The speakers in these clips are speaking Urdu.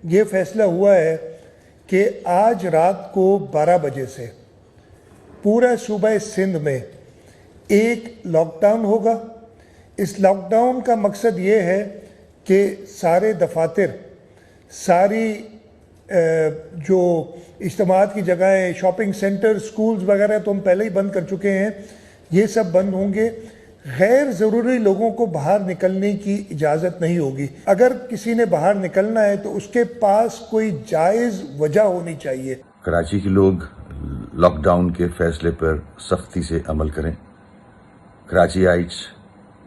یہ فیصلہ ہوا ہے کہ آج رات کو 12 بجے سے پورا صوبہ سندھ میں ایک لاک ڈاؤن ہوگا۔ اس لاک ڈاؤن کا مقصد یہ ہے کہ سارے دفاتر، ساری جو اجتماعات کی جگہیں، شاپنگ سینٹر، سکولز وغیرہ تو ہم پہلے ہی بند کر چکے ہیں، یہ سب بند ہوں گے۔ غیر ضروری لوگوں کو باہر نکلنے کی اجازت نہیں ہوگی۔ اگر کسی نے باہر نکلنا ہے تو اس کے پاس کوئی جائز وجہ ہونی چاہیے۔ کراچی کے لوگ لاک ڈاؤن کے فیصلے پر سختی سے عمل کریں۔ Karachiites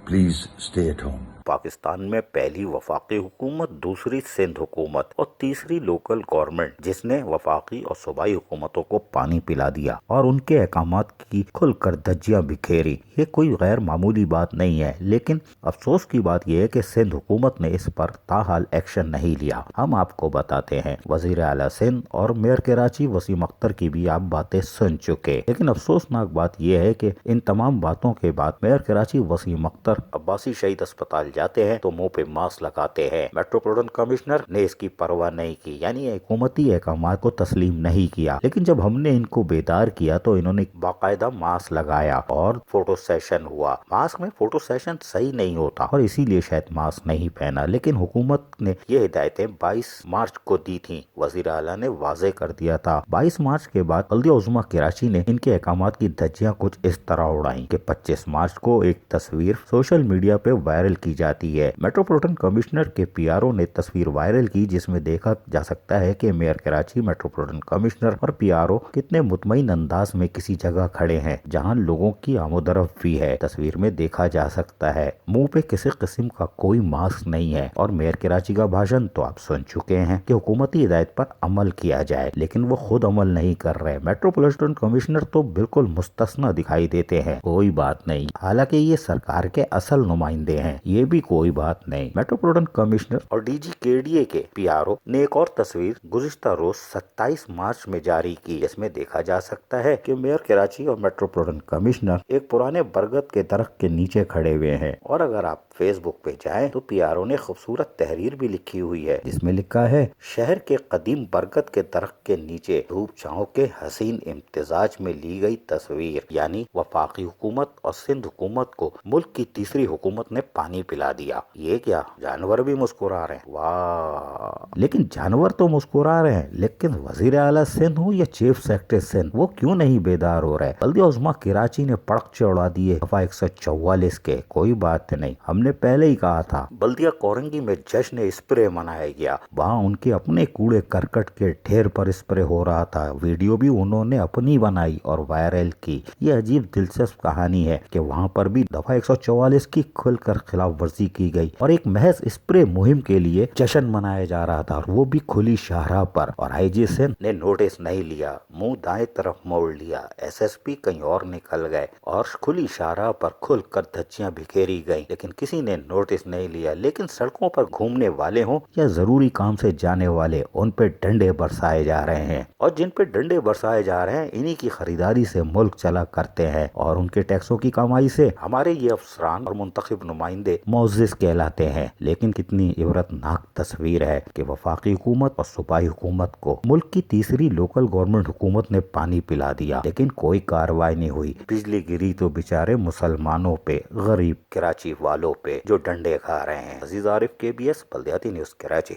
please stay at home. Pakistan میں پہلی وفاقی حکومت، دوسری سندھ حکومت اور تیسری لوکل گورنمنٹ جس نے وفاقی اور صوبائی حکومتوں کو پانی پلا دیا اور ان کے احکامات کی کھل کر دھجیاں بکھیری۔ یہ کوئی غیر معمولی بات نہیں ہے، لیکن افسوس کی بات یہ ہے کہ سندھ حکومت نے اس پر تاحال ایکشن نہیں لیا۔ ہم آپ کو بتاتے ہیں، وزیر اعلیٰ سندھ اور میئر کراچی وسیم اختر کی بھی آپ باتیں سن چکے، لیکن افسوسناک بات یہ ہے کہ ان تمام باتوں کے بعد میئر کراچی وسیم اختر عباسی شہید اسپتال جاتے ہیں تو منہ پہ ماسک لگاتے ہیں۔ میٹروپولیٹن کمشنر نے اس کی پرواہ نہیں کی، یعنی حکومتی احکامات کو تسلیم نہیں کیا۔ لیکن جب ہم نے ان کو بیدار کیا تو انہوں نے باقاعدہ ماسک لگایا اور فوٹو سیشن ہوا۔ ماسک میں فوٹو سیشن صحیح نہیں ہوتا اور اسی لیے شاید ماسک نہیں پہنا، لیکن حکومت نے یہ ہدایتیں 22 مارچ کو دی تھیں۔ وزیر اعلیٰ نے واضح کر دیا تھا۔ 22 مارچ کے بعد بلدیہ عظمیٰ کراچی نے ان کے احکامات کی دھجیاں کچھ اس طرح اڑائیں کہ 25 مارچ کو ایک تصویر سوشل میڈیا پہ وائرل کی جاتی ہے۔ میٹروپولیٹن کمشنر کے پی آر او نے تصویر وائرل کی جس میں دیکھا جا سکتا ہے کہ میئر کراچی، میٹروپولیٹن کمشنر اور پی آر او کتنے مطمئن انداز میں کسی جگہ کھڑے ہیں جہاں لوگوں کی آمد و رفت بھی ہے۔ تصویر میں دیکھا جا سکتا ہے منہ پہ کسی قسم کا کوئی ماسک نہیں ہے، اور میئر کراچی کا بھاشن تو آپ سن چکے ہیں کہ حکومتی ہدایت پر عمل کیا جائے، لیکن وہ خود عمل نہیں کر رہے۔ میٹروپولیٹن کمشنر تو بالکل مستثنی دکھائی دیتے ہیں، کوئی بات نہیں، حالانکہ یہ سرکار کے اصل نمائندے ہیں، یہ بھی کوئی بات نہیں۔ میٹروپولیٹن کمشنر اور ڈی جی کے ڈی اے کے پی آر او نے ایک اور تصویر گزشتہ روز 27 مارچ میں جاری کی، جس میں دیکھا جا سکتا ہے کہ میئر کراچی اور میٹروپولیٹن کمشنر ایک پرانے برگد کے درخت کے نیچے کھڑے ہوئے ہیں، اور اگر آپ فیس بک پہ جائیں تو پی آر او نے خوبصورت تحریر بھی لکھی ہوئی ہے جس میں لکھا ہے، شہر کے قدیم برگد کے درخت کے نیچے دھوپ چھاؤں کے حسین امتزاج میں لی گئی تصویر، یعنی وفاقی حکومت اور سندھ حکومت کو ملک کی تیسری حکومت نے پانی پلا دیا۔ یہ کیا، جانور بھی مسکرا رہے ہیں؟ واہ! لیکن جانور تو مسکرا رہے ہیں، لیکن وزیر اعلیٰ سندھ ہوں یا چیف سیکرٹری سندھ، وہ کیوں نہیں بیدار ہو رہے؟ بلدیہ عظمیٰ کراچی نے پڑخچے اڑا دیے دفعہ 144 کے، کوئی بات نہیں، ہم نے پہلے ہی کہا تھا۔ بلدیہ کورنگی میں جشن اسپرے منایا گیا، وہاں ان کے اپنے کوڑے کرکٹ کے ڈھیر پر اسپرے ہو رہا تھا، ویڈیو بھی انہوں نے اپنی بنائی اور وائرل کی۔ یہ عجیب دلچسپ کہانی ہے کہ وہاں پر بھی دفعہ 144 کی کھل کر خلاف ورزی کی گئی اور ایک محض اسپرے مہم کے لیے جشن منایا جا رہا تھا، اور وہ بھی کھلی شاہراہ پر، اور آئی جی سندھ نے نوٹس نہیں لیا، منہ دائیں طرف موڑ لیا، ایس ایس پی کہیں اور نکل گئے اور کھلی شاہراہ پر کھل کر دھجیاں بکھیری گئیں، لیکن کسی نے نوٹس نہیں لیا۔ لیکن سڑکوں پر گھومنے والے ہوں یا ضروری کام سے جانے والے، ان پہ ڈنڈے برسائے جا رہے ہیں، اور جن پہ ڈنڈے برسائے جا رہے ہیں انہی کی خریداری سے ملک چلا کرتے ہیں، اور ان کے ٹیکسوں کی کمائی سے ہمارے یہ افسران اور منتخب نمائندے معزز کہلاتے ہیں۔ لیکن کتنی عبرت ناک تصویر ہے کہ وفاقی حکومت اور صوبائی حکومت کو ملک کی تیسری لوکل گورنمنٹ حکومت نے پانی پلا دیا، لیکن کوئی کارروائی نہیں ہوئی۔ بجلی گری تو بیچارے مسلمانوں پہ، غریب کراچی والوں پہ جو ڈنڈے کھا رہے ہیں۔ عزیز عارف، KBS بلدیاتی نیوز کراچی۔